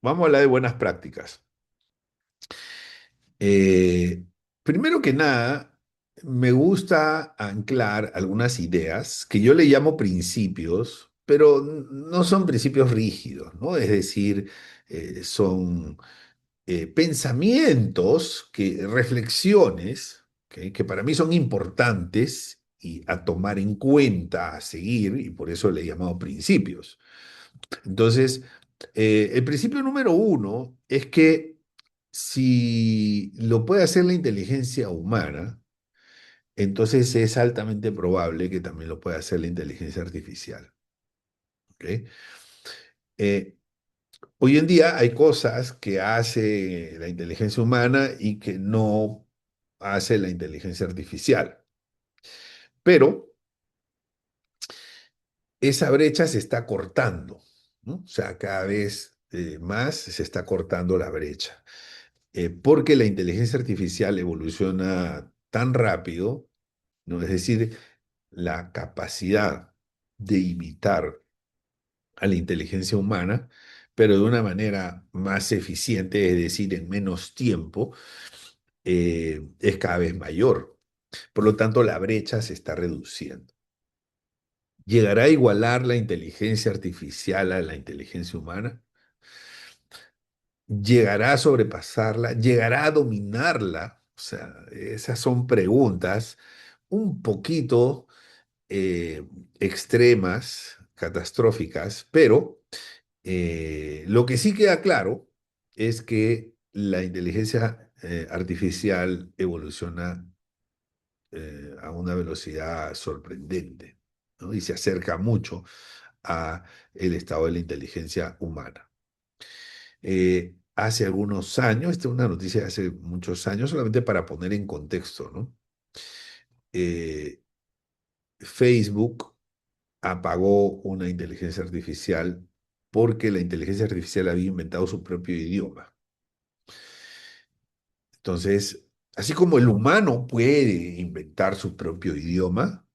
Vamos a hablar de buenas prácticas. Eh, Primero que nada, me gusta anclar algunas ideas que yo le llamo principios, pero no son principios rígidos, ¿no? Es decir, son pensamientos, reflexiones, que para mí son importantes y a tomar en cuenta, a seguir, y por eso le he llamado principios. Entonces, el principio número uno es que si lo puede hacer la inteligencia humana, entonces es altamente probable que también lo pueda hacer la inteligencia artificial. ¿Ok? Eh, Hoy en día hay cosas que hace la inteligencia humana y que no hace la inteligencia artificial, pero esa brecha se está cortando, ¿no? O sea, cada vez más se está cortando la brecha. Porque la inteligencia artificial evoluciona tan rápido, ¿no? Es decir, la capacidad de imitar a la inteligencia humana, pero de una manera más eficiente, es decir, en menos tiempo, es cada vez mayor. Por lo tanto, la brecha se está reduciendo. ¿Llegará a igualar la inteligencia artificial a la inteligencia humana? ¿Llegará a sobrepasarla? ¿Llegará a dominarla? O sea, esas son preguntas un poquito extremas, catastróficas, pero lo que sí queda claro es que la inteligencia artificial evoluciona a una velocidad sorprendente, ¿no? Y se acerca mucho a el estado de la inteligencia humana. Hace algunos años, esta es una noticia de hace muchos años, solamente para poner en contexto, ¿no? Eh, Facebook apagó una inteligencia artificial porque la inteligencia artificial había inventado su propio idioma. Entonces, así como el humano puede inventar su propio idioma,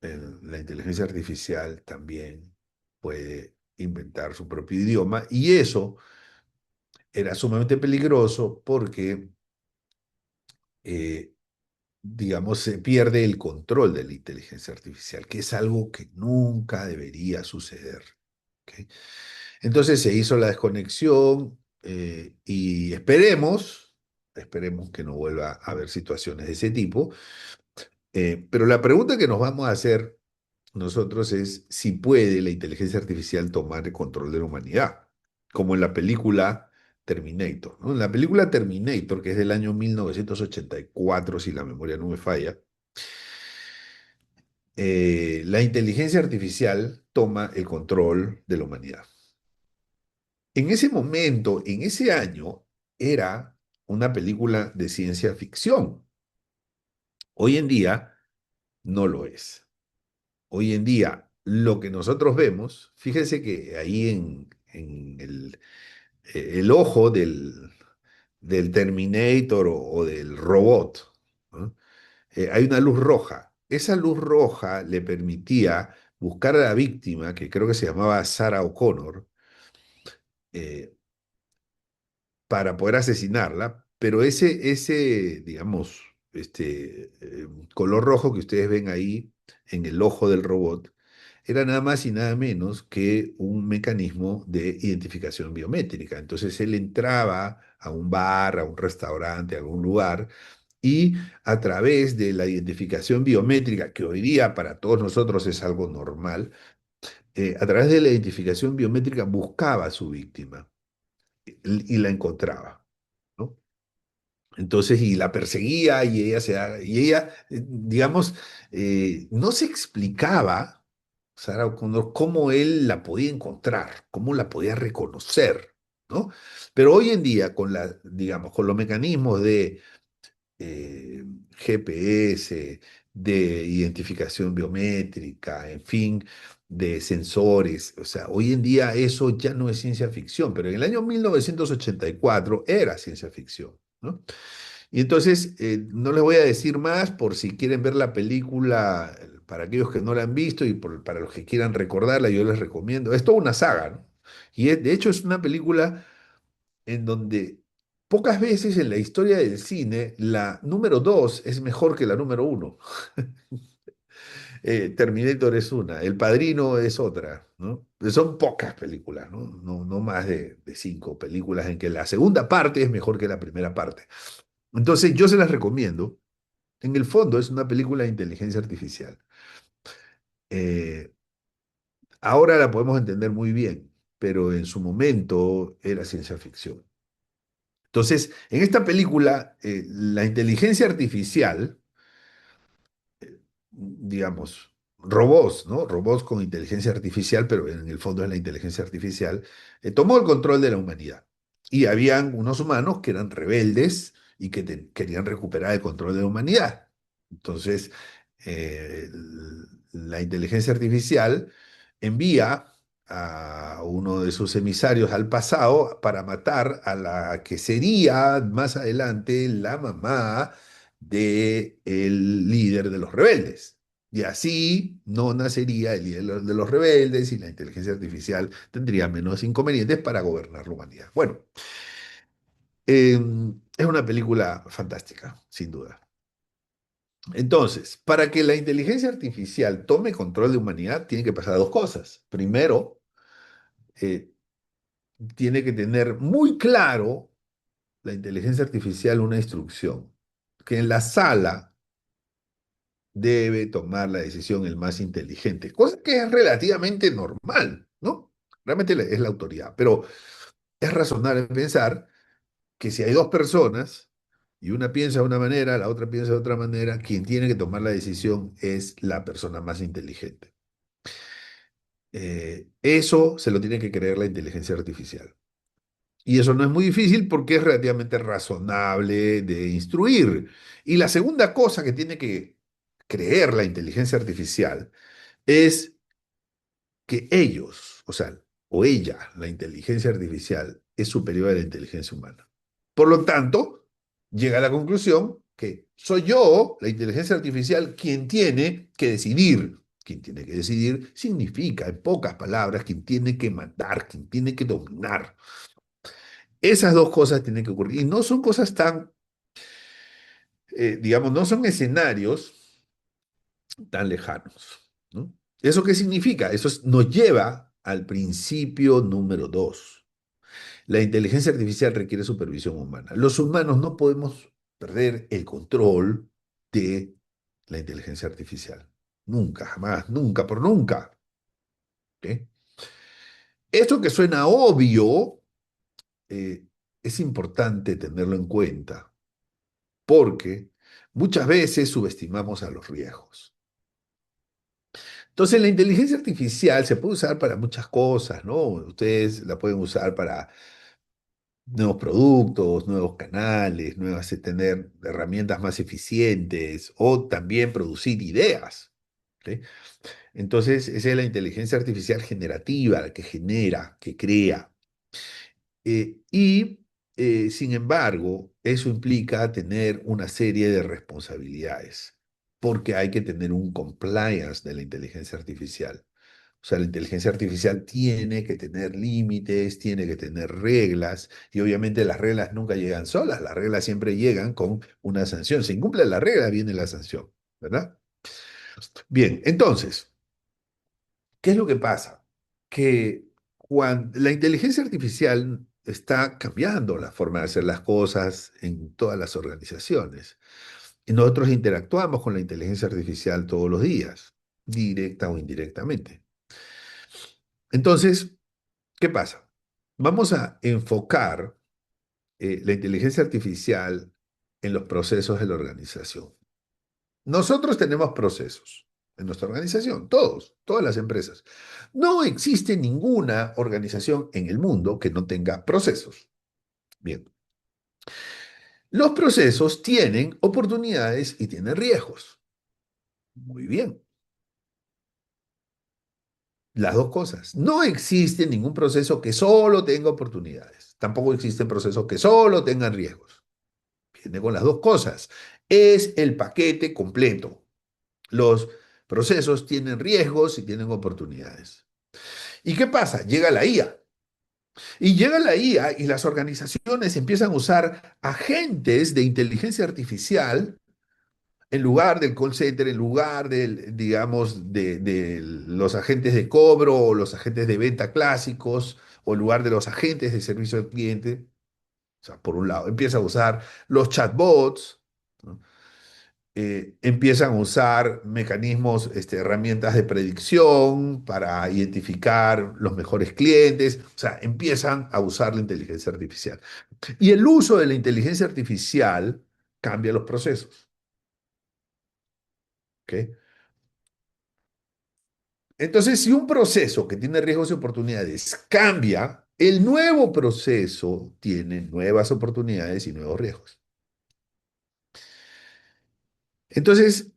la inteligencia artificial también puede inventar su propio idioma y eso era sumamente peligroso porque eh, digamos, se pierde el control de la inteligencia artificial, que es algo que nunca debería suceder. ¿Ok? Entonces se hizo la desconexión y esperemos que no vuelva a haber situaciones de ese tipo. Pero la pregunta que nos vamos a hacer nosotros es si puede la inteligencia artificial tomar el control de la humanidad, como en la película Terminator, ¿no? En la película Terminator, que es del año 1984, si la memoria no me falla, la inteligencia artificial toma el control de la humanidad. En ese momento, en ese año, era una película de ciencia ficción. Hoy en día no lo es. Hoy en día lo que nosotros vemos, fíjense que ahí en el ojo del Terminator o del robot, ¿no? Hay una luz roja. Esa luz roja le permitía buscar a la víctima, que creo que se llamaba Sarah O'Connor, eh, para poder asesinarla, pero digamos, color rojo que ustedes ven ahí en el ojo del robot, era nada más y nada menos que un mecanismo de identificación biométrica. Entonces él entraba a un bar, a un restaurante, a algún lugar, y a través de la identificación biométrica, que hoy día para todos nosotros es algo normal, a través de la identificación biométrica buscaba a su víctima y la encontraba, ¿no? Entonces, y la perseguía digamos, no se explicaba, Sarah O'Connor, cómo él la podía encontrar, cómo la podía reconocer, ¿no? Pero hoy en día, digamos, con los mecanismos de GPS, de identificación biométrica, en fin, de sensores. O sea, hoy en día eso ya no es ciencia ficción, pero en el año 1984 era ciencia ficción, ¿no? Y entonces, no les voy a decir más por si quieren ver la película, para aquellos que no la han visto y para los que quieran recordarla, yo les recomiendo. Es toda una saga, ¿no? Y de hecho es una película en donde pocas veces en la historia del cine la número 2 es mejor que la número uno. Terminator es una, El Padrino es otra, ¿no? Son pocas películas, ¿no? No más de 5 películas en que la segunda parte es mejor que la primera parte. Entonces yo se las recomiendo. En el fondo es una película de inteligencia artificial. Eh, Ahora la podemos entender muy bien, pero en su momento era ciencia ficción. Entonces, en esta película, la inteligencia artificial, digamos, robots, ¿no? Robots con inteligencia artificial, pero en el fondo es la inteligencia artificial, tomó el control de la humanidad. Y habían unos humanos que eran rebeldes y que querían recuperar el control de la humanidad. Entonces, la inteligencia artificial envía a uno de sus emisarios al pasado para matar a la que sería más adelante la mamá del líder de los rebeldes. Y así no nacería el líder de los rebeldes y la inteligencia artificial tendría menos inconvenientes para gobernar la humanidad. Bueno, eh, es una película fantástica, sin duda. Entonces, para que la inteligencia artificial tome control de humanidad, tiene que pasar dos cosas. Primero, eh, tiene que tener muy claro la inteligencia artificial una instrucción, que en la sala debe tomar la decisión el más inteligente, cosa que es relativamente normal, ¿no? Realmente es la autoridad, pero es razonable pensar que si hay dos personas y una piensa de una manera, la otra piensa de otra manera, quien tiene que tomar la decisión es la persona más inteligente. Eso se lo tiene que creer la inteligencia artificial. Y eso no es muy difícil porque es relativamente razonable de instruir. Y la segunda cosa que tiene que creer la inteligencia artificial es que ellos, o sea, o ella, la inteligencia artificial, es superior a la inteligencia humana. Por lo tanto, llega a la conclusión que soy yo, la inteligencia artificial, quien tiene que decidir. Quien tiene que decidir significa, en pocas palabras, quien tiene que mandar, quien tiene que dominar. Esas dos cosas tienen que ocurrir. Y no son cosas tan, digamos, no son escenarios tan lejanos, ¿no? ¿Eso qué significa? Nos lleva al principio número dos. La inteligencia artificial requiere supervisión humana. Los humanos no podemos perder el control de la inteligencia artificial. Nunca, jamás, nunca, por nunca. ¿Ok? Esto que suena obvio, eh, es importante tenerlo en cuenta porque muchas veces subestimamos a los riesgos. Entonces, la inteligencia artificial se puede usar para muchas cosas, ¿no? Ustedes la pueden usar para nuevos productos, nuevos canales, tener herramientas más eficientes o también producir ideas. ¿Ok? Entonces, esa es la inteligencia artificial generativa, la que genera, que crea. Sin embargo, eso implica tener una serie de responsabilidades, porque hay que tener un compliance de la inteligencia artificial. O sea, la inteligencia artificial tiene que tener límites, tiene que tener reglas, y obviamente las reglas nunca llegan solas, las reglas siempre llegan con una sanción. Si incumple la regla, viene la sanción, ¿verdad? Bien, entonces, ¿qué es lo que pasa? Que cuando la inteligencia artificial está cambiando la forma de hacer las cosas en todas las organizaciones. Y nosotros interactuamos con la inteligencia artificial todos los días, directa o indirectamente. Entonces, ¿qué pasa? Vamos a enfocar la inteligencia artificial en los procesos de la organización. Nosotros tenemos procesos en nuestra organización, todas las empresas. No existe ninguna organización en el mundo que no tenga procesos. Bien, los procesos tienen oportunidades y tienen riesgos. Muy bien, las dos cosas. No existe ningún proceso que solo tenga oportunidades. Tampoco existen procesos que solo tengan riesgos. Viene con las dos cosas. Es el paquete completo. Los procesos tienen riesgos y tienen oportunidades. ¿Y qué pasa? Llega la IA. Y llega la IA y las organizaciones empiezan a usar agentes de inteligencia artificial en lugar del call center, en lugar del, digamos, de los agentes de cobro o los agentes de venta clásicos, o en lugar de los agentes de servicio al cliente. O sea, por un lado, empieza a usar los chatbots, ¿no? Empiezan a usar mecanismos, herramientas de predicción para identificar los mejores clientes, o sea, empiezan a usar la inteligencia artificial. Y el uso de la inteligencia artificial cambia los procesos, ¿ok? Entonces, si un proceso que tiene riesgos y oportunidades cambia, el nuevo proceso tiene nuevas oportunidades y nuevos riesgos. Entonces,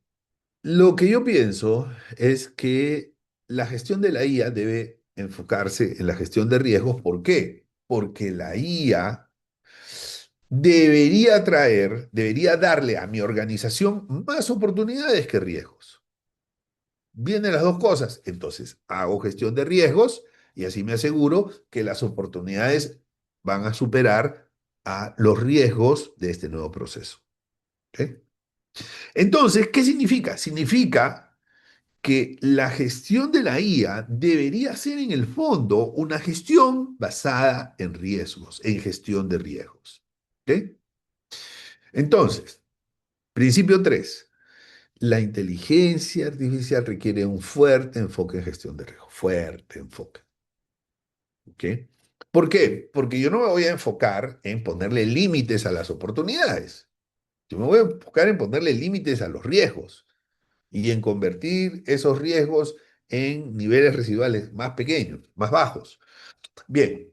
lo que yo pienso es que la gestión de la IA debe enfocarse en la gestión de riesgos. ¿Por qué? Porque la IA debería darle a mi organización más oportunidades que riesgos. Vienen las dos cosas. Entonces, hago gestión de riesgos y así me aseguro que las oportunidades van a superar a los riesgos de este nuevo proceso. ¿Ok? Entonces, ¿qué significa? Significa que la gestión de la IA debería ser en el fondo una gestión basada en riesgos, en gestión de riesgos. ¿Ok? Entonces, principio 3: la inteligencia artificial requiere un fuerte enfoque en gestión de riesgos, fuerte enfoque. ¿Ok? ¿Por qué? Porque yo no me voy a enfocar en ponerle límites a las oportunidades. Yo me voy a enfocar en ponerle límites a los riesgos y en convertir esos riesgos en niveles residuales más pequeños, más bajos. Bien,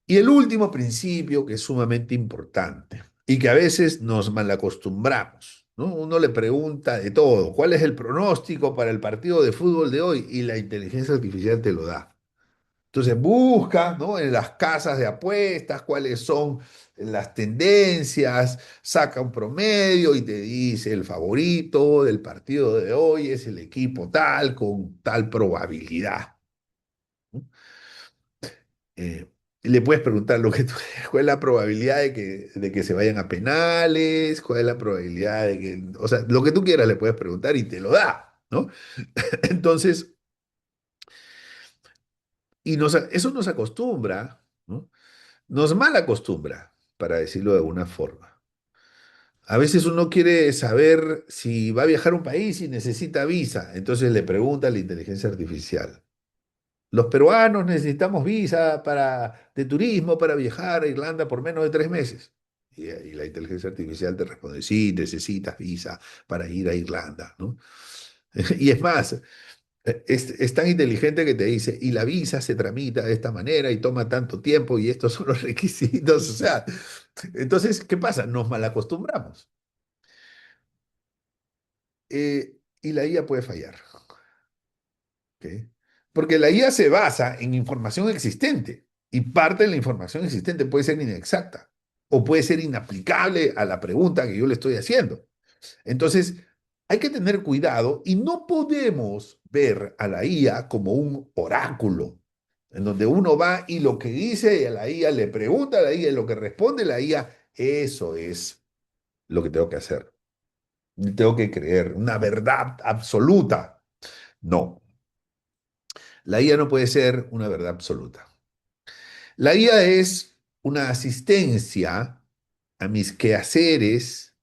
y el último principio que es sumamente importante y que a veces nos malacostumbramos, ¿no? Uno le pregunta de todo: ¿cuál es el pronóstico para el partido de fútbol de hoy? Y la inteligencia artificial te lo da. Entonces busca, ¿no?, en las casas de apuestas cuáles son las tendencias, saca un promedio y te dice: el favorito del partido de hoy es el equipo tal con tal probabilidad, ¿no? Eh, y le puedes preguntar lo que tú, cuál es la probabilidad de que se vayan a penales, cuál es la probabilidad de que, o sea, lo que tú quieras le puedes preguntar y te lo da, ¿no? Entonces, eso nos acostumbra, ¿no? Nos mal acostumbra, para decirlo de alguna forma. A veces uno quiere saber si va a viajar a un país y necesita visa, entonces le pregunta a la inteligencia artificial: los peruanos necesitamos visa de turismo para viajar a Irlanda por menos de 3 meses. Y la inteligencia artificial te responde: sí, necesitas visa para ir a Irlanda, ¿no? Y es más, es tan inteligente que te dice: y la visa se tramita de esta manera y toma tanto tiempo y estos son los requisitos. O sea, entonces, ¿qué pasa? Nos malacostumbramos. Y la IA puede fallar, ¿ok? Porque la IA se basa en información existente y parte de la información existente puede ser inexacta o puede ser inaplicable a la pregunta que yo le estoy haciendo. Entonces, hay que tener cuidado y no podemos ver a la IA como un oráculo, en donde uno va y lo que dice a la IA, le pregunta a la IA y lo que responde la IA, eso es lo que tengo que hacer. Tengo que creer una verdad absoluta. No, la IA no puede ser una verdad absoluta. La IA es una asistencia a mis quehaceres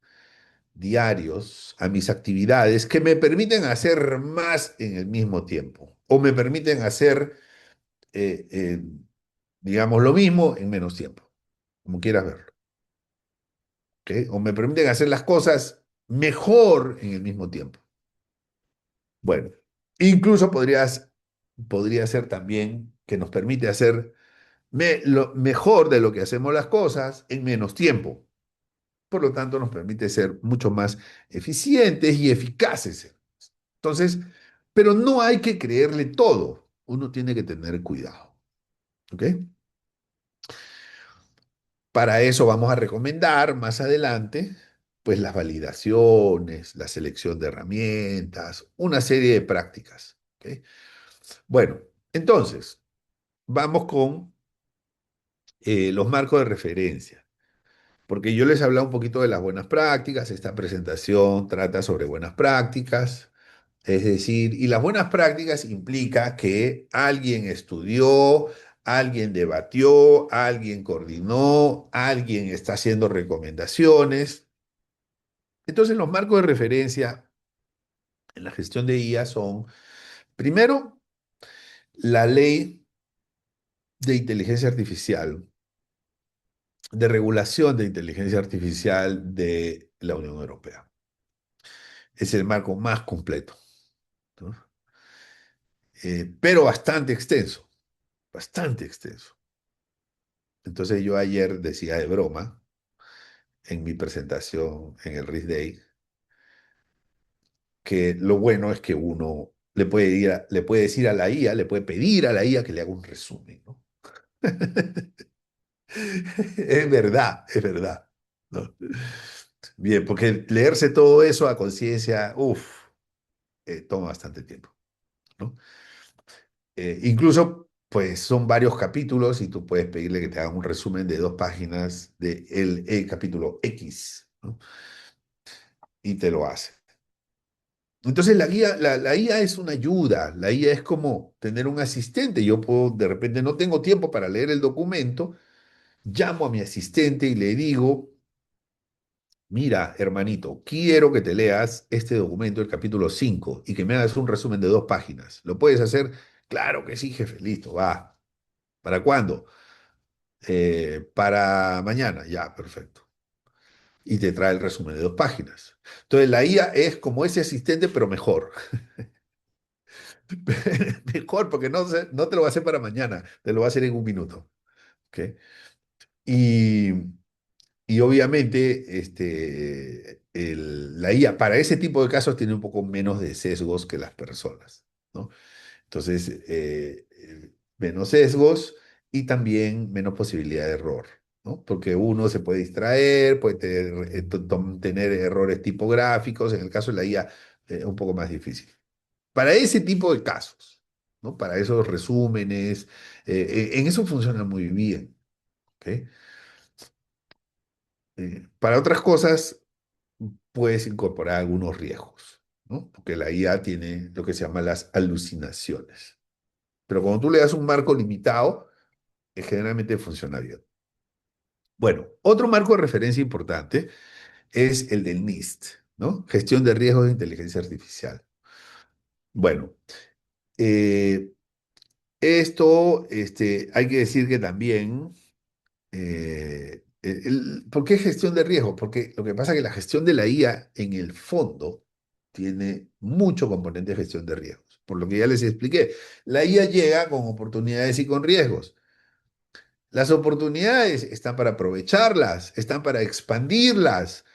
diarios, a mis actividades, que me permiten hacer más en el mismo tiempo o me permiten hacer, eh, eh, digamos, lo mismo en menos tiempo, como quieras verlo, ¿ok? O me permiten hacer las cosas mejor en el mismo tiempo. Bueno, incluso podría ser también que nos permite hacer lo mejor de lo que hacemos las cosas en menos tiempo. Por lo tanto, nos permite ser mucho más eficientes y eficaces. Entonces, pero no hay que creerle todo. Uno tiene que tener cuidado. ¿Ok? Para eso vamos a recomendar más adelante, pues las validaciones, la selección de herramientas, una serie de prácticas. ¿Ok? Bueno, entonces, vamos con los marcos de referencia. Porque yo les he hablado un poquito de las buenas prácticas, esta presentación trata sobre buenas prácticas, es decir, y las buenas prácticas implica que alguien estudió, alguien debatió, alguien coordinó, alguien está haciendo recomendaciones. Entonces, los marcos de referencia en la gestión de IA son, primero, la ley de inteligencia artificial, de regulación de inteligencia artificial de la Unión Europea. Es el marco más completo, ¿no? Pero bastante extenso, bastante extenso. Entonces yo ayer decía de broma en mi presentación en el RIS Day que lo bueno es que uno le puede decir a la IA, le puede pedir a la IA que le haga un resumen, ¿no? Es verdad, es verdad, ¿no? Bien, porque leerse todo eso a conciencia, uff, toma bastante tiempo, ¿no? Incluso, pues son varios capítulos y tú puedes pedirle que te haga un resumen de 2 páginas de el capítulo X, ¿no? Y te lo hace. Entonces la IA es una ayuda, la IA es como tener un asistente. Yo puedo, de repente no tengo tiempo para leer el documento, llamo a mi asistente y le digo, mira, hermanito, quiero que te leas este documento, el capítulo 5 y que me hagas un resumen de 2 páginas. ¿Lo puedes hacer? Claro que sí, jefe, listo, va. ¿Para cuándo? Para mañana, ya, perfecto. Y te trae el resumen de 2 páginas. Entonces la IA es como ese asistente, pero mejor. Mejor, porque no te lo va a hacer para mañana, te lo va a hacer en un minuto. ¿Ok? Y, y obviamente la IA para ese tipo de casos tiene un poco menos de sesgos que las personas, ¿no? Entonces, menos sesgos y también menos posibilidad de error, ¿no? Porque uno se puede distraer, puede tener, tener errores tipográficos, en el caso de la IA, un poco más difícil. Para ese tipo de casos, ¿no? Para esos resúmenes, en eso funciona muy bien, ¿ok? Para otras cosas, puedes incorporar algunos riesgos, ¿no? Porque la IA tiene lo que se llama las alucinaciones. Pero cuando tú le das un marco limitado, generalmente funciona bien. Bueno, otro marco de referencia importante es el del NIST, ¿no? Gestión de riesgos de inteligencia artificial. Bueno, eh, esto hay que decir que también, ¿por qué gestión de riesgos? Porque lo que pasa es que la gestión de la IA en el fondo tiene mucho componente de gestión de riesgos. Por lo que ya les expliqué, la IA llega con oportunidades y con riesgos. Las oportunidades están para aprovecharlas, están para expandirlas,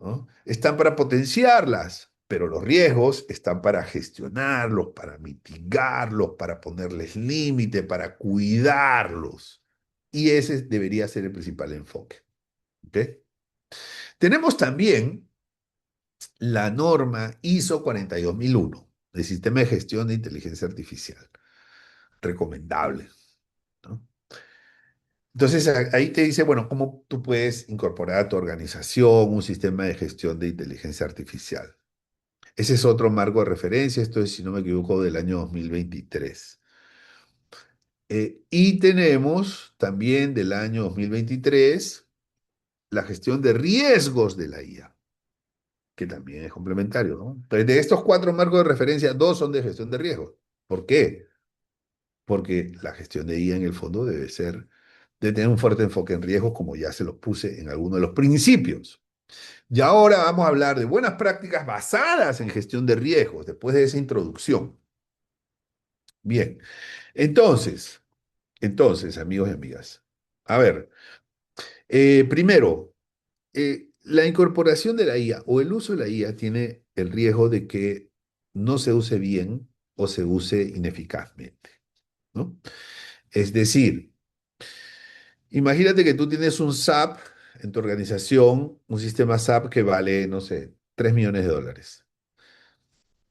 ¿no? Están para potenciarlas, pero los riesgos están para gestionarlos, para mitigarlos, para ponerles límite, para cuidarlos. Y ese debería ser el principal enfoque. ¿Ok? Tenemos también la norma ISO 42001 del Sistema de Gestión de Inteligencia Artificial, recomendable, ¿no? Entonces ahí te dice, bueno, cómo tú puedes incorporar a tu organización un sistema de gestión de inteligencia artificial. Ese es otro marco de referencia, esto es, si no me equivoco, del año 2023. Y tenemos también del año 2023 la gestión de riesgos de la IA, que también es complementario, ¿no? Entonces, de estos 4 marcos de referencia, 2 son de gestión de riesgos. ¿Por qué? Porque la gestión de IA en el fondo debe ser, de tener un fuerte enfoque en riesgos, como ya se los puse en algunos de los principios. Y ahora vamos a hablar de buenas prácticas basadas en gestión de riesgos, después de esa introducción. Bien, entonces, amigos y amigas, a ver, primero, la incorporación de la IA o el uso de la IA tiene el riesgo de que no se use bien o se use ineficazmente, ¿no? Es decir, imagínate que tú tienes un SAP en tu organización, un sistema SAP que vale, no sé, 3 millones de dólares,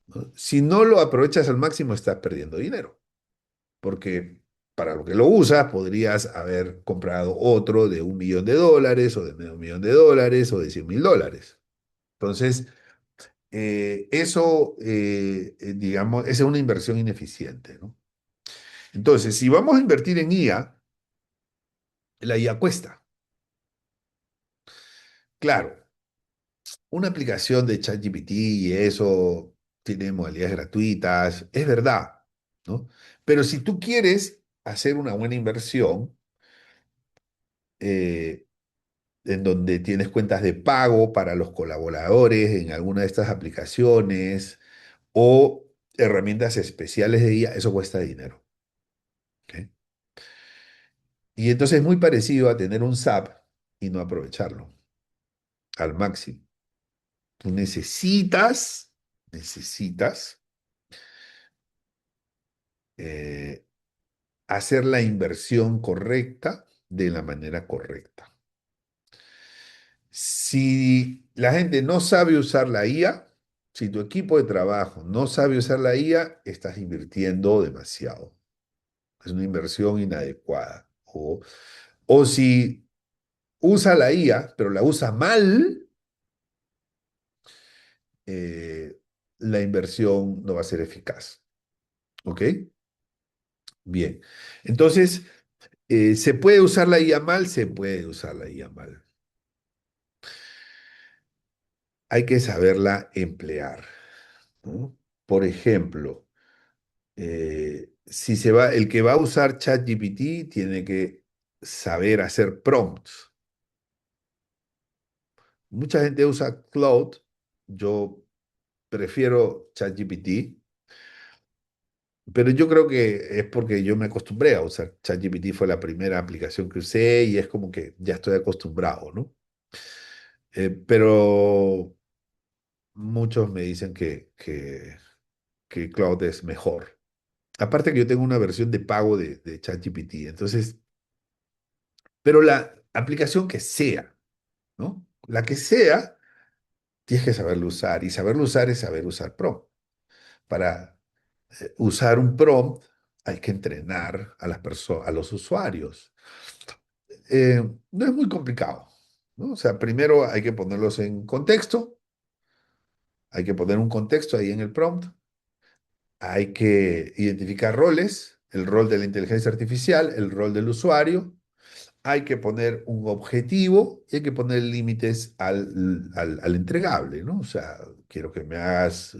¿no? Si no lo aprovechas al máximo, estás perdiendo dinero, porque para lo que lo usas, podrías haber comprado otro de $1 millón o de $500.000 o de $100.000. Entonces, digamos, esa es una inversión ineficiente, ¿no? Entonces, si vamos a invertir en IA, la IA cuesta. Claro, una aplicación de ChatGPT y eso tiene modalidades gratuitas, es verdad, ¿no? Pero si tú quieres hacer una buena inversión, eh, en donde tienes cuentas de pago para los colaboradores en alguna de estas aplicaciones o herramientas especiales de IA, eso cuesta dinero. ¿Ok? Y entonces es muy parecido a tener un SAP y no aprovecharlo al máximo. Tú necesitas eh, hacer la inversión correcta de la manera correcta. Si la gente no sabe usar la IA, si tu equipo de trabajo no sabe usar la IA, estás invirtiendo demasiado. Es una inversión inadecuada. O si usa la IA, pero la usa mal, eh, la inversión no va a ser eficaz. ¿Ok? Bien. Entonces, ¿se puede usar la IA mal? Se puede usar la IA mal. Hay que saberla emplear, ¿no? Por ejemplo, si se va, el que va a usar ChatGPT tiene que saber hacer prompts. Mucha gente usa Claude, yo prefiero ChatGPT, pero yo creo que es porque yo me acostumbré a usar ChatGPT, fue la primera aplicación que usé y es como que ya estoy acostumbrado, ¿no? Pero muchos me dicen que Claude es mejor. Aparte que yo tengo una versión de pago de ChatGPT, entonces, pero la aplicación que sea, ¿no? La que sea, tienes que saberlo usar y saberlo usar es saber usar prompt. Para usar un prompt hay que entrenar a las personas, a los usuarios. No es muy complicado, ¿no? O sea, primero hay que ponerlos en contexto, hay que poner un contexto ahí en el prompt, hay que identificar roles, el rol de la inteligencia artificial, el rol del usuario, hay que poner un objetivo y hay que poner límites al entregable, ¿no? O sea, quiero que me hagas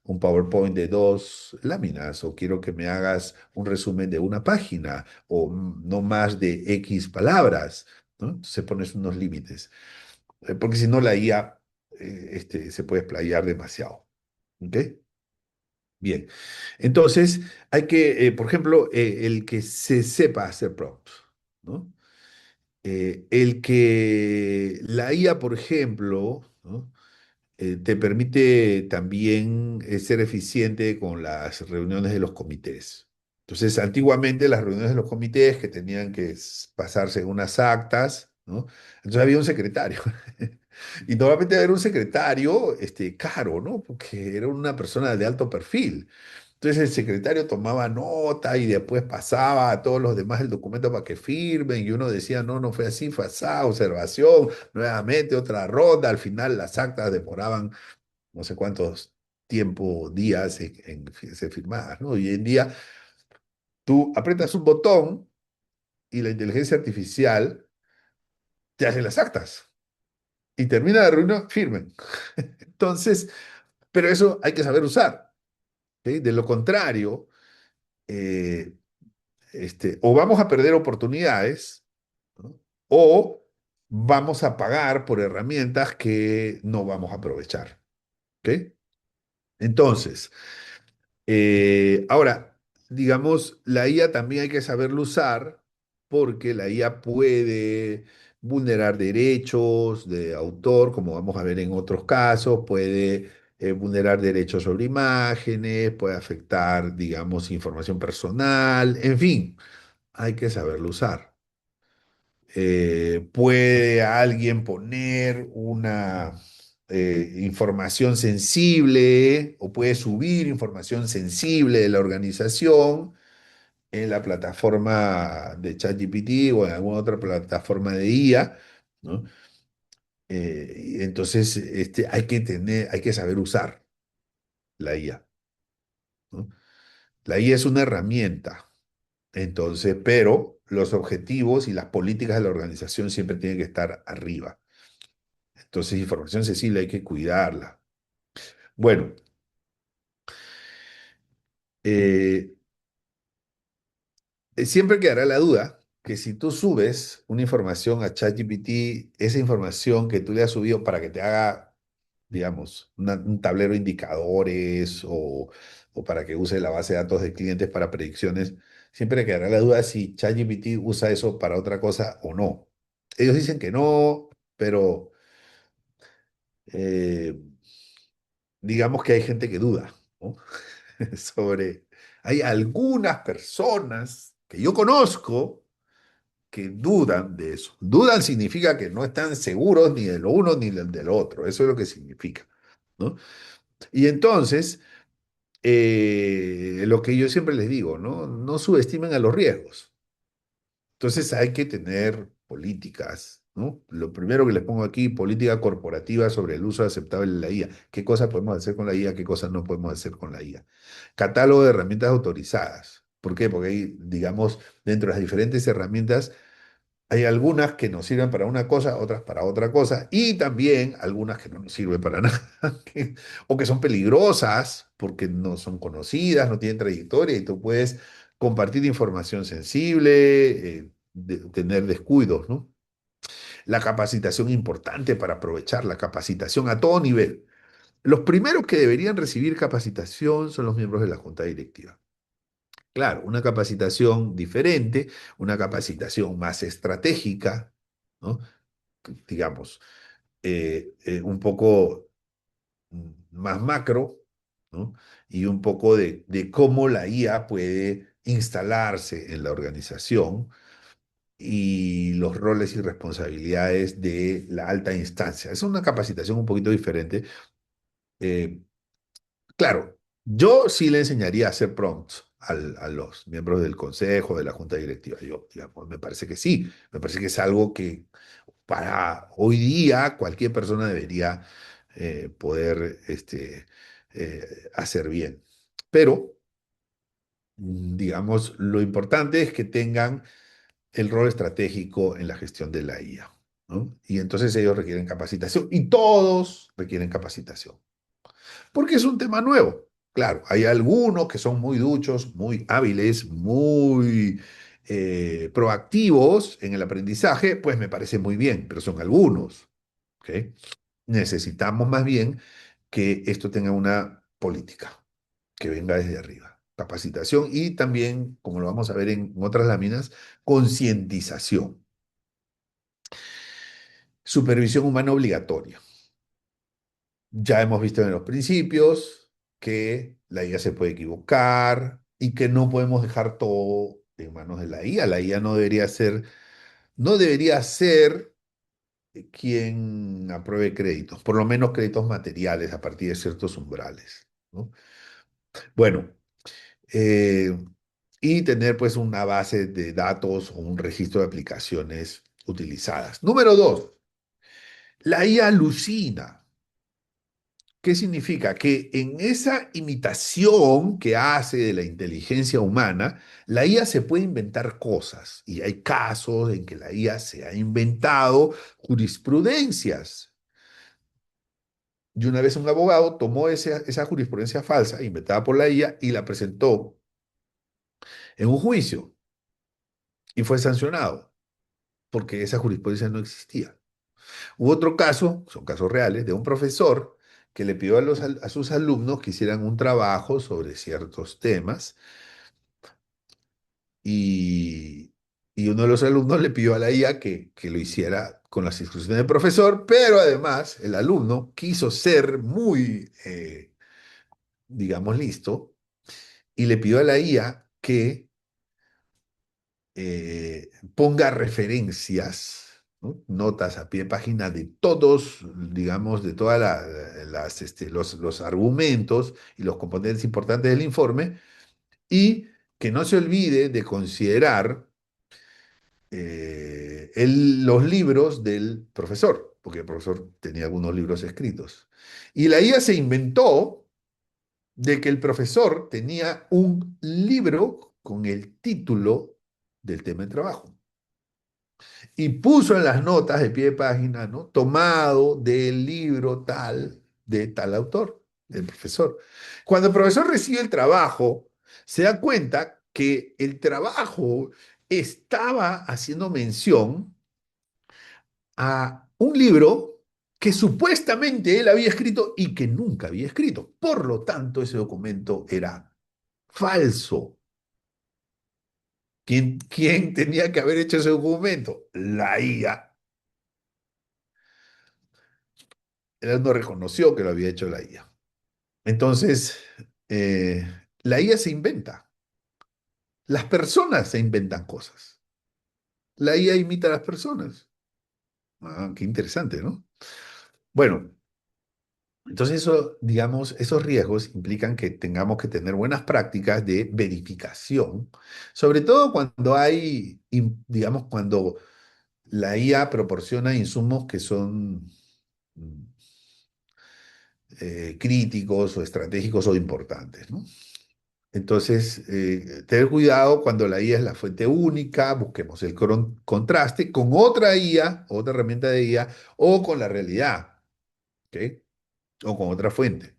un PowerPoint de 2 láminas o quiero que me hagas un resumen de una página o no más de X palabras, ¿no? Entonces pones unos límites, porque si no la IA se puede explayar demasiado, ¿ok? Bien, entonces hay que, por ejemplo, el que se sepa hacer prompts, ¿no? El que la IA, por ejemplo, ¿no? Te permite también ser eficiente con las reuniones de los comités. Entonces, antiguamente las reuniones de los comités que tenían que pasarse unas actas, ¿no? Entonces había un secretario. Y normalmente era un secretario caro, ¿no? Porque era una persona de alto perfil. Entonces el secretario tomaba nota y después pasaba a todos los demás el documento para que firmen y uno decía, no, no fue así, fue así, observación, nuevamente otra ronda, al final las actas demoraban no sé cuántos tiempo, días en ser firmadas, ¿no? Hoy en día tú aprietas un botón y la inteligencia artificial te hace las actas y termina la reunión, firmen. Entonces, pero eso hay que saber usar, ¿sí? De lo contrario, eh, o vamos a perder oportunidades, ¿no? O vamos a pagar por herramientas que no vamos a aprovechar. ¿Ok? Entonces, ahora, digamos, la IA también hay que saberlo usar porque la IA puede vulnerar derechos de autor, como vamos a ver en otros casos, puede vulnerar derechos sobre imágenes, puede afectar, digamos, información personal, en fin, hay que saberlo usar. Puede alguien poner una información sensible o puede subir información sensible de la organización en la plataforma de ChatGPT o en alguna otra plataforma de IA, ¿no? Y entonces hay que saber usar la IA, ¿no? La IA es una herramienta, entonces, pero los objetivos y las políticas de la organización siempre tienen que estar arriba. Entonces, información sensible hay que cuidarla. Bueno, eh, siempre quedará la duda que si tú subes una información a ChatGPT, esa información que tú le has subido para que te haga, digamos, un tablero de indicadores o para que use la base de datos de clientes para predicciones, siempre quedará la duda si ChatGPT usa eso para otra cosa o no. Ellos dicen que no, pero eh, digamos que hay gente que duda, ¿no? Sobre, hay algunas personas que yo conozco que dudan de eso. Dudan significa que no están seguros ni de lo uno ni del otro. Eso es lo que significa, ¿no? Y entonces, lo que yo siempre les digo, ¿no? No subestimen a los riesgos. Entonces hay que tener políticas, ¿no? Lo primero que les pongo aquí, política corporativa sobre el uso aceptable de la IA. ¿Qué cosas podemos hacer con la IA? ¿Qué cosas no podemos hacer con la IA? Catálogo de herramientas autorizadas. ¿Por qué? Porque hay, digamos, dentro de las diferentes herramientas hay algunas que nos sirven para una cosa, otras para otra cosa, y también algunas que no nos sirven para nada, o que son peligrosas porque no son conocidas, no tienen trayectoria, y tú puedes compartir información sensible, tener descuidos, ¿no? La capacitación importante para aprovechar la capacitación a todo nivel. Los primeros que deberían recibir capacitación son los miembros de la junta directiva. Claro, una capacitación diferente, una capacitación más estratégica, ¿no? Digamos, un poco más macro, ¿no? Y un poco de cómo la IA puede instalarse en la organización y los roles y responsabilidades de la alta instancia. Es una capacitación un poquito diferente. Eh, Claro, yo sí le enseñaría a hacer prompts a los miembros del consejo, de la junta directiva. Yo, digamos, me parece que sí, me parece que es algo que para hoy día cualquier persona debería poder hacer bien. Pero, digamos, lo importante es que tengan el rol estratégico en la gestión de la IA, ¿no? Y entonces ellos requieren capacitación y todos requieren capacitación porque es un tema nuevo. Claro, hay algunos que son muy duchos, muy hábiles, muy proactivos en el aprendizaje, pues me parece muy bien, pero son algunos. ¿Ok? Necesitamos más bien que esto tenga una política que venga desde arriba. Capacitación y también, como lo vamos a ver en otras láminas, concientización. Supervisión humana obligatoria. Ya hemos visto en los principios que la IA se puede equivocar y que no podemos dejar todo en manos de la IA. La IA no debería ser quien apruebe créditos, por lo menos créditos materiales a partir de ciertos umbrales, ¿no? Bueno, eh, y tener pues una base de datos o un registro de aplicaciones utilizadas. Número dos, la IA alucina. ¿Qué significa? Que en esa imitación que hace de la inteligencia humana, la IA se puede inventar cosas y hay casos en que la IA se ha inventado jurisprudencias. Y una vez un abogado tomó esa jurisprudencia falsa inventada por la IA y la presentó en un juicio y fue sancionado porque esa jurisprudencia no existía. Hubo otro caso, son casos reales, de un profesor que le pidió a sus alumnos que hicieran un trabajo sobre ciertos temas y, y uno de los alumnos le pidió a la IA que lo hiciera con las instrucciones del profesor, pero además el alumno quiso ser muy, digamos, listo y le pidió a la IA que ponga referencias, ¿no? Notas a pie de página de todos, digamos, de todas los argumentos y los componentes importantes del informe y que no se olvide de considerar los libros del profesor, porque el profesor tenía algunos libros escritos. Y la IA se inventó de que el profesor tenía un libro con el título del tema de trabajo y puso en las notas de pie de página, ¿no? Tomado del libro tal, de tal autor, del profesor. Cuando el profesor recibe el trabajo, se da cuenta que el trabajo estaba haciendo mención a un libro que supuestamente él había escrito y que nunca había escrito. Por lo tanto, ese documento era falso. ¿Quién tenía que haber hecho ese documento? La IA. Él no reconoció que lo había hecho la IA. Entonces, eh, la IA se inventa. Las personas se inventan cosas. La IA imita a las personas. Ah, qué interesante, ¿no? Bueno, entonces eso, digamos, esos riesgos implican que tengamos que tener buenas prácticas de verificación, sobre todo cuando hay, digamos, cuando la IA proporciona insumos que son mm, críticos o estratégicos o importantes, ¿no? Entonces, tener cuidado cuando la IA es la fuente única, busquemos el contraste con otra IA, otra herramienta de IA, o con la realidad, ¿ok? O con otra fuente.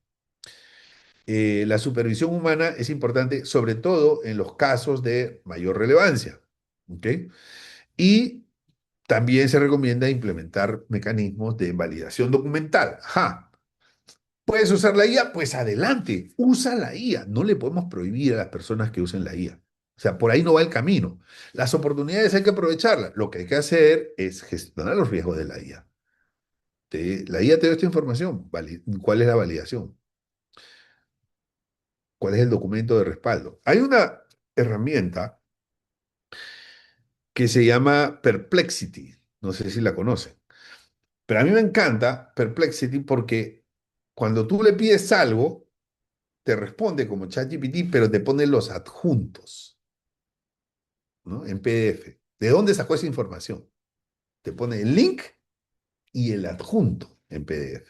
La supervisión humana es importante, sobre todo en los casos de mayor relevancia, ¿ok? Y también se recomienda implementar mecanismos de validación documental. Ajá. ¿Puedes usar la IA? Pues adelante, usa la IA. No le podemos prohibir a las personas que usen la IA. O sea, por ahí no va el camino. Las oportunidades hay que aprovecharlas. Lo que hay que hacer es gestionar los riesgos de la IA. La IA te da esta información. ¿Cuál es la validación? ¿Cuál es el documento de respaldo? Hay una herramienta que se llama Perplexity. No sé si la conocen. Pero a mí me encanta Perplexity porque cuando tú le pides algo, te responde como ChatGPT, pero te pone los adjuntos, ¿no? En PDF. ¿De dónde sacó esa información? Te pone el link y el adjunto en PDF.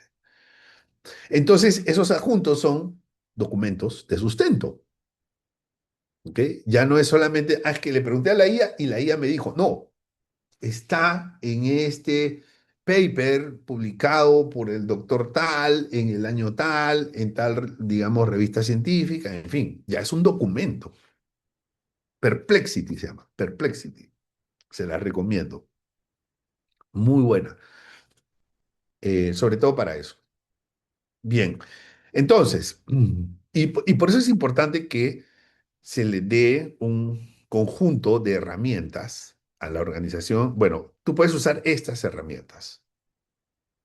Entonces, esos adjuntos son documentos de sustento, ¿ok? Ya no es solamente, es que le pregunté a la IA y la IA me dijo, no, está en este paper publicado por el doctor tal, en el año tal, en tal, digamos, revista científica, en fin, ya es un documento. Perplexity se llama, Perplexity. Se la recomiendo. Muy buena, sobre todo para eso. Bien, entonces, y por eso es importante que se le dé un conjunto de herramientas a la organización. Bueno, tú puedes usar estas herramientas.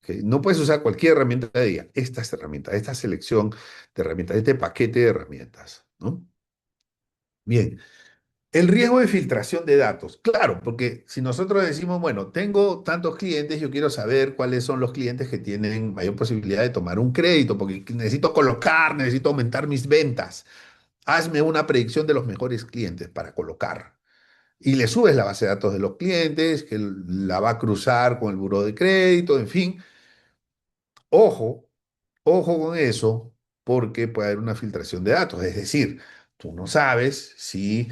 ¿Ok? No puedes usar cualquier herramienta de ella, estas herramientas, esta selección de herramientas, este paquete de herramientas, ¿no? Bien, el riesgo de filtración de datos, claro, porque si nosotros decimos, bueno, tengo tantos clientes, yo quiero saber cuáles son los clientes que tienen mayor posibilidad de tomar un crédito, porque necesito colocar, necesito aumentar mis ventas. Hazme una predicción de los mejores clientes para colocar. Y le subes la base de datos de los clientes, que la va a cruzar con el buró de crédito, en fin. Ojo, ojo con eso, porque puede haber una filtración de datos. Es decir, tú no sabes si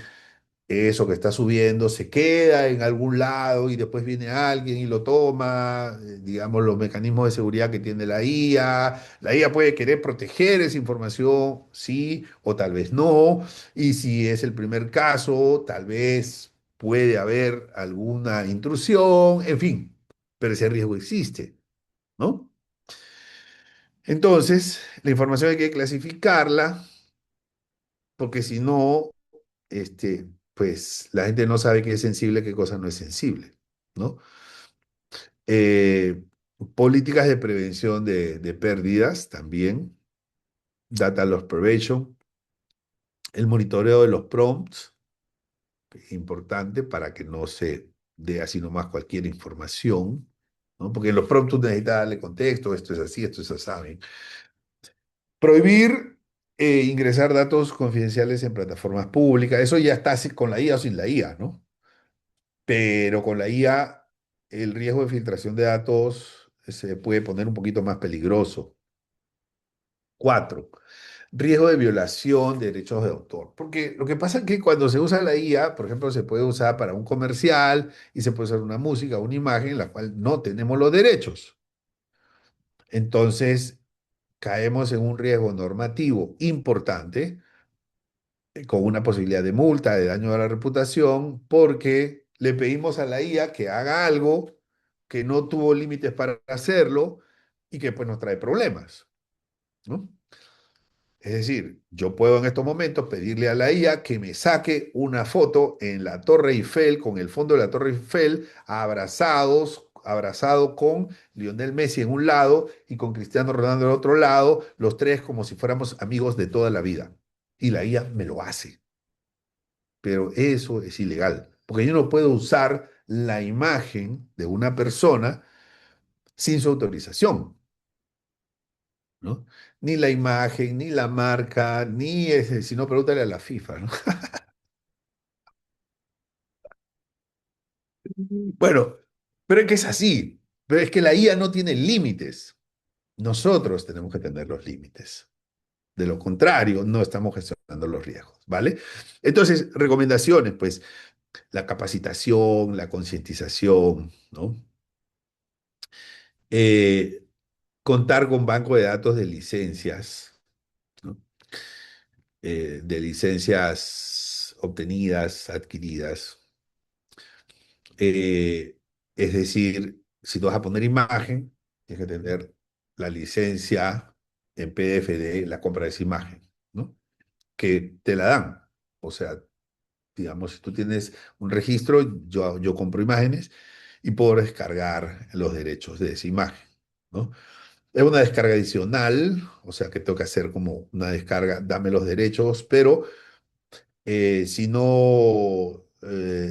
eso que está subiendo se queda en algún lado y después viene alguien y lo toma, digamos, los mecanismos de seguridad que tiene la IA. La IA puede querer proteger esa información, sí, o tal vez no. Y si es el primer caso, tal vez puede haber alguna intrusión, en fin, pero ese riesgo existe, ¿no? Entonces, la información hay que clasificarla, porque si no, pues la gente no sabe qué es sensible, qué cosa no es sensible, ¿no? Eh, Políticas de prevención de pérdidas también, data loss prevention, el monitoreo de los prompts, que es importante para que no se dé así nomás cualquier información, ¿no? Porque en los prompts tú necesitas darle contexto, esto es así, esto es así, ¿saben? Prohibir Ingresar datos confidenciales en plataformas públicas, eso ya está así con la IA o sin la IA, ¿no? Pero con la IA el riesgo de filtración de datos se puede poner un poquito más peligroso. Cuatro, riesgo de violación de derechos de autor. Porque lo que pasa es que cuando se usa la IA, por ejemplo, se puede usar para un comercial y se puede usar una música, una imagen en la cual no tenemos los derechos. Entonces, caemos en un riesgo normativo importante con una posibilidad de multa, de daño a la reputación, porque le pedimos a la IA que haga algo que no tuvo límites para hacerlo y que pues nos trae problemas, ¿no? Es decir, yo puedo en estos momentos pedirle a la IA que me saque una foto en la Torre Eiffel, con el fondo de la Torre Eiffel, abrazado con Lionel Messi en un lado y con Cristiano Ronaldo en el otro lado, los tres como si fuéramos amigos de toda la vida. Y la IA me lo hace, pero eso es ilegal, porque yo no puedo usar la imagen de una persona sin su autorización, ¿no? Ni la imagen, ni la marca, ni ese, si no, pregúntale a la FIFA, ¿no? Bueno, pero es que es así, pero es que la IA no tiene límites. Nosotros tenemos que tener los límites. De lo contrario, no estamos gestionando los riesgos, ¿vale? Entonces, recomendaciones, pues, la capacitación, la concientización, ¿no? Eh, contar con banco de datos de licencias, ¿no? De licencias obtenidas, adquiridas. Eh, es decir, si tú vas a poner imagen, tienes que tener la licencia en PDF de la compra de esa imagen, ¿no? Que te la dan. O sea, digamos, si tú tienes un registro, yo compro imágenes y puedo descargar los derechos de esa imagen, ¿no? Es una descarga adicional, o sea que tengo que hacer como una descarga, dame los derechos, pero si no,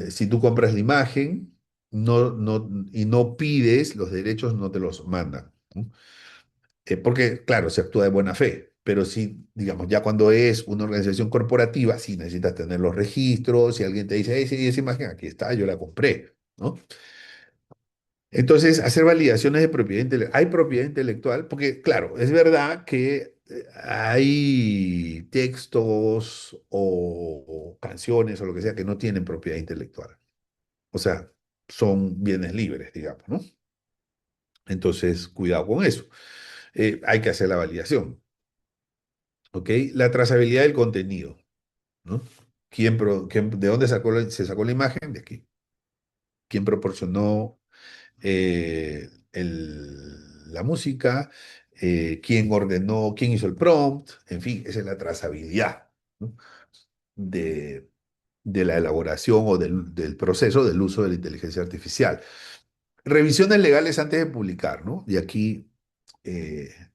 si tú compras la imagen y no pides los derechos, no te los mandan, ¿no? Porque, claro, se actúa de buena fe, pero si, digamos, ya cuando es una organización corporativa, sí necesitas tener los registros, si alguien te dice, sí, esa imagen aquí está, yo la compré, ¿no? Entonces, hacer validaciones de propiedad intelectual. Hay propiedad intelectual, porque, claro, es verdad que hay textos o canciones o lo que sea que no tienen propiedad intelectual. O sea, son bienes libres, digamos, ¿no? Entonces, cuidado con eso. Hay que hacer la validación, ¿ok? La trazabilidad del contenido, ¿no? ¿De dónde se sacó la imagen? De aquí. ¿Quién proporcionó la música, quién ordenó, quién hizo el prompt, en fin, esa es la trazabilidad, ¿no? de, de la elaboración o del proceso del uso de la inteligencia artificial. Revisiones legales antes de publicar, ¿no? Y aquí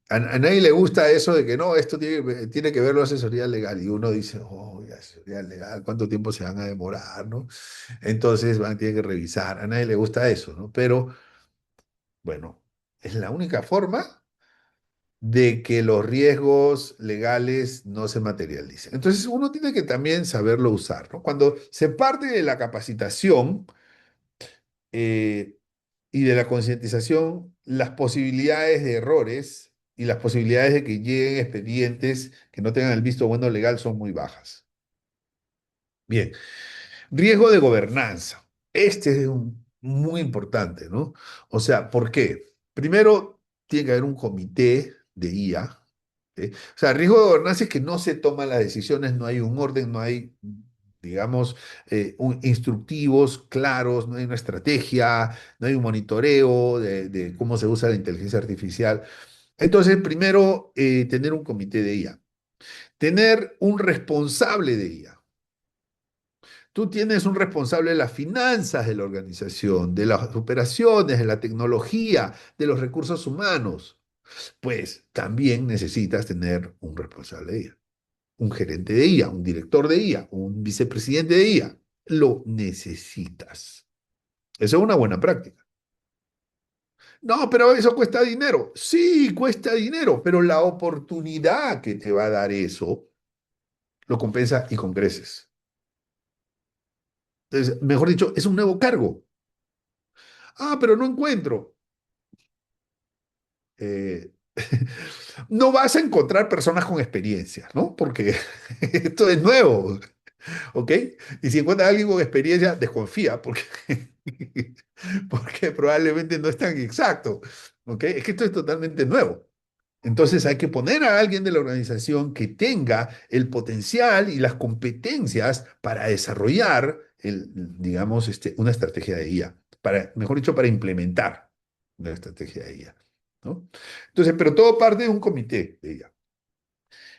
a nadie le gusta eso de que no, esto tiene que verlo asesoría legal. Y uno dice, oh, asesoría legal, ¿cuánto tiempo se van a demorar, ¿no? Entonces tienen que revisar. A nadie le gusta eso, ¿no? Pero bueno, es la única forma de que los riesgos legales no se materialicen. Entonces uno tiene que también saberlo usar, ¿no? Cuando se parte de la capacitación eh, y de la concientización, las posibilidades de errores y las posibilidades de que lleguen expedientes que no tengan el visto bueno legal son muy bajas. Bien, riesgo de gobernanza. Este es muy importante, ¿no? O sea, ¿por qué? Primero, tiene que haber un comité de IA. ¿Sí? O sea, riesgo de gobernanza es que no se toman las decisiones, no hay un orden, no hay, digamos, instructivos claros, no hay una estrategia, no hay un monitoreo de cómo se usa la inteligencia artificial. Entonces, primero, tener un comité de IA. Tener un responsable de IA. Tú tienes un responsable de las finanzas de la organización, de las operaciones, de la tecnología, de los recursos humanos. Pues también necesitas tener un responsable de IA, un gerente de IA, un director de IA, un vicepresidente de IA. Lo necesitas. Eso es una buena práctica. No, pero eso cuesta dinero. Sí, cuesta dinero, pero la oportunidad que te va a dar eso lo compensa y con creces. Entonces, mejor dicho, es un nuevo cargo. Ah, pero no encuentro. Eh, no vas a encontrar personas con experiencia, ¿no? Porque esto es nuevo, ¿ok? Y si encuentras a alguien con experiencia, desconfía, porque, porque probablemente no es tan exacto, ¿ok? Es que esto es totalmente nuevo. Entonces hay que poner a alguien de la organización que tenga el potencial y las competencias para desarrollar, digamos, una estrategia de IA, para, mejor dicho, para implementar una estrategia de IA, ¿no? Entonces, pero todo parte de un comité de IA.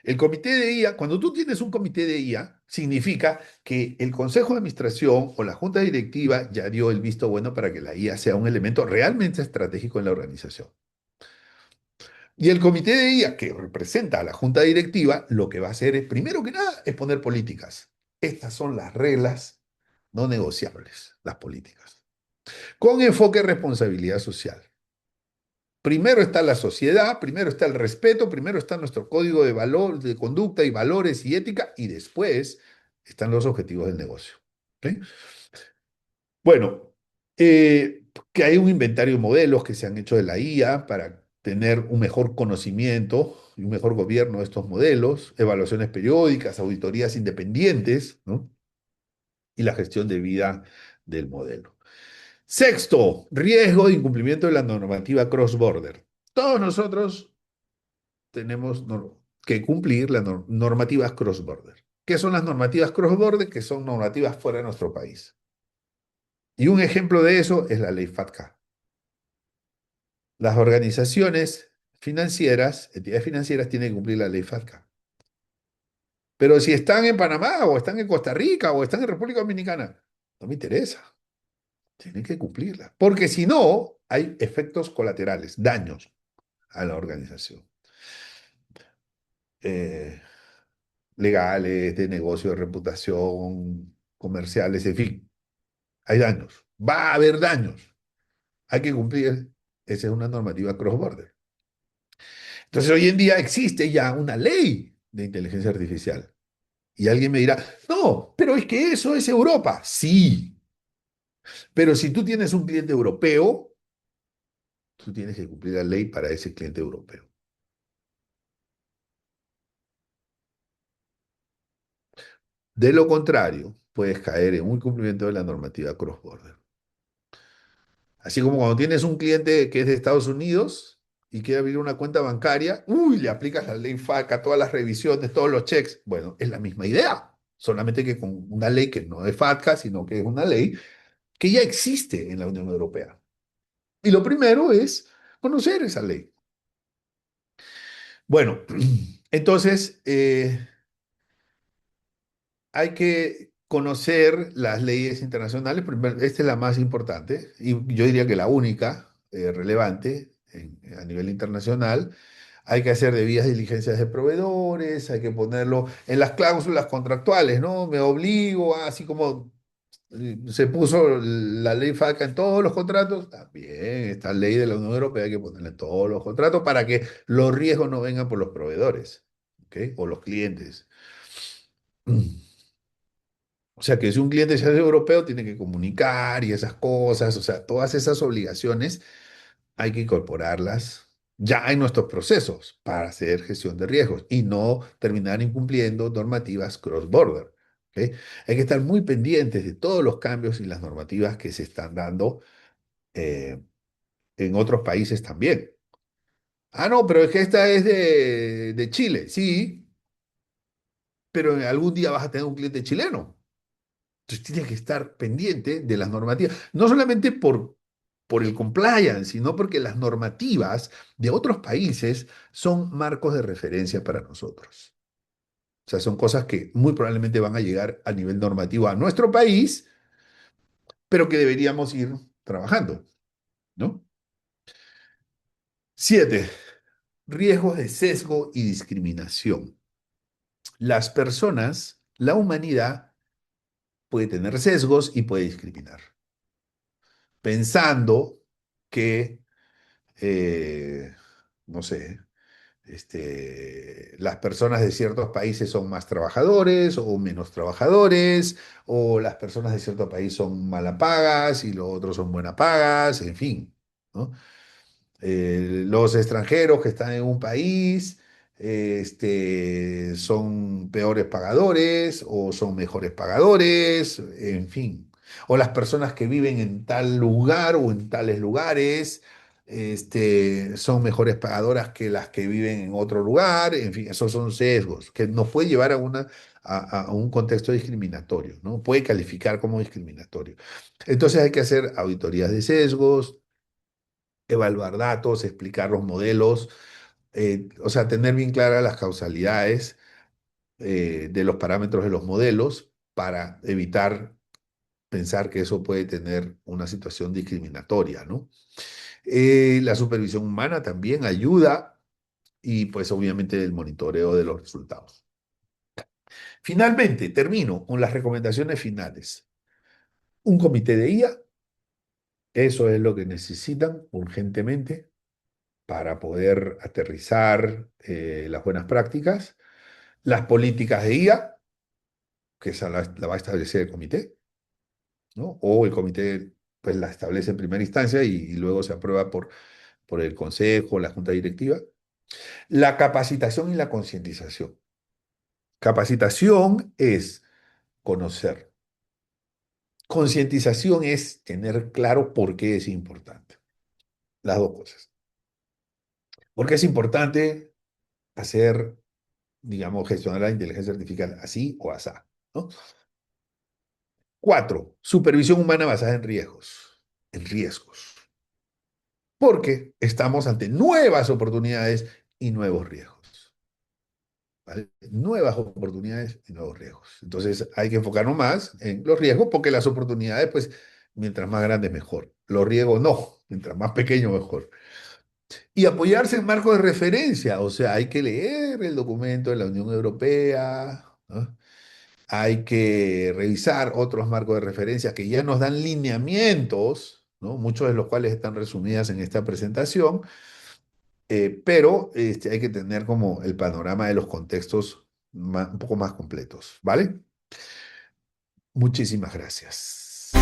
El comité de IA, cuando tú tienes un comité de IA, significa que el consejo de administración o la junta directiva ya dio el visto bueno para que la IA sea un elemento realmente estratégico en la organización. Y el comité de IA, que representa a la junta directiva, lo que va a hacer es, primero que nada, es poner políticas. Estas son las reglas no negociables, las políticas. Con enfoque en responsabilidad social. Primero está la sociedad, primero está el respeto, primero está nuestro código de valor, de conducta y valores y ética, y después están los objetivos del negocio. ¿Ok? Bueno, que hay un inventario de modelos que se han hecho de la IA para tener un mejor conocimiento y un mejor gobierno de estos modelos, evaluaciones periódicas, auditorías independientes, ¿no? Y la gestión de vida del modelo. Sexto, riesgo de incumplimiento de la normativa cross-border. Todos nosotros tenemos que cumplir las normativas cross-border. ¿Qué son las normativas cross-border? Que son normativas fuera de nuestro país. Y un ejemplo de eso es la ley FATCA. Las organizaciones financieras, entidades financieras, tienen que cumplir la ley FATCA. Pero si están en Panamá o están en Costa Rica o están en República Dominicana, no me interesa. Tienen que cumplirla. Porque si no, hay efectos colaterales, daños a la organización. Eh, legales, de negocio, de reputación, comerciales, en fin, hay daños. Va a haber daños. Hay que cumplir. Esa es una normativa cross-border. Entonces, hoy en día existe ya una ley de inteligencia artificial. Y alguien me dirá, no, pero es que eso es Europa. Sí, pero si tú tienes un cliente europeo, tú tienes que cumplir la ley para ese cliente europeo. De lo contrario, puedes caer en un incumplimiento de la normativa cross-border. Así como cuando tienes un cliente que es de Estados Unidos y quiere abrir una cuenta bancaria, uy, le aplicas la ley FATCA, todas las revisiones, todos los checks. Bueno, es la misma idea, solamente que con una ley que no es FATCA, sino que es una ley que ya existe en la Unión Europea. Y lo primero es conocer esa ley. Bueno, entonces hay que conocer las leyes internacionales. Esta es la más importante y yo diría que la única relevante a nivel internacional. Hay que hacer debidas diligencias de proveedores, hay que ponerlo en las cláusulas contractuales, ¿no? Me obligo, así como se puso la ley FATCA en todos los contratos, también esta ley de la Unión Europea hay que ponerla en todos los contratos para que los riesgos no vengan por los proveedores, ¿ok? O los clientes. O sea que si un cliente se hace europeo, tiene que comunicar y esas cosas, o sea, todas esas obligaciones hay que incorporarlas ya en nuestros procesos para hacer gestión de riesgos y no terminar incumpliendo normativas cross-border. ¿Ok? Hay que estar muy pendientes de todos los cambios y las normativas que se están dando eh, en otros países también. Ah, no, pero es que esta es de Chile, sí, pero algún día vas a tener un cliente chileno. Entonces tienes que estar pendiente de las normativas, no solamente por el compliance, sino porque las normativas de otros países son marcos de referencia para nosotros. O sea, son cosas que muy probablemente van a llegar a nivel normativo a nuestro país, pero que deberíamos ir trabajando, ¿no? Siete, riesgos de sesgo y discriminación. Las personas, la humanidad, puede tener sesgos y puede discriminar, pensando que eh, no sé, las personas de ciertos países son más trabajadores o menos trabajadores, o las personas de cierto país son malapagas y los otros son buenapagas, en fin, ¿no? Los extranjeros que están en un país son peores pagadores o son mejores pagadores, en fin. O las personas que viven en tal lugar o en tales lugares son mejores pagadoras que las que viven en otro lugar, en fin, esos son sesgos que nos puede llevar a un contexto discriminatorio, ¿no? Puede calificar como discriminatorio. Entonces hay que hacer auditorías de sesgos, evaluar datos, explicar los modelos, o sea, tener bien claras las causalidades de los parámetros de los modelos para evitar pensar que eso puede tener una situación discriminatoria, ¿no? La supervisión humana también ayuda y pues obviamente el monitoreo de los resultados. Finalmente, termino con las recomendaciones finales. Un comité de IA, eso es lo que necesitan urgentemente para poder aterrizar las buenas prácticas, las políticas de IA, que esa la va a establecer el comité, ¿no? O el comité pues la establece en primera instancia y luego se aprueba por el consejo, la junta directiva. La capacitación y la concientización. Capacitación es conocer. Concientización es tener claro por qué es importante. Las dos cosas. ¿Por qué es importante hacer, digamos, gestionar la inteligencia artificial así o asá, ¿no? Cuatro, supervisión humana basada en riesgos. En riesgos. Porque estamos ante nuevas oportunidades y nuevos riesgos. ¿Vale? Nuevas oportunidades y nuevos riesgos. Entonces hay que enfocarnos más en los riesgos porque las oportunidades, pues, mientras más grandes, mejor. Los riesgos no, mientras más pequeño, mejor. Y apoyarse en marco de referencia, o sea, hay que leer el documento de la Unión Europea, ¿no? Hay que revisar otros marcos de referencia que ya nos dan lineamientos, ¿no? Muchos de los cuales están resumidas en esta presentación, pero hay que tener como el panorama de los contextos un poco más completos, ¿vale? Muchísimas gracias.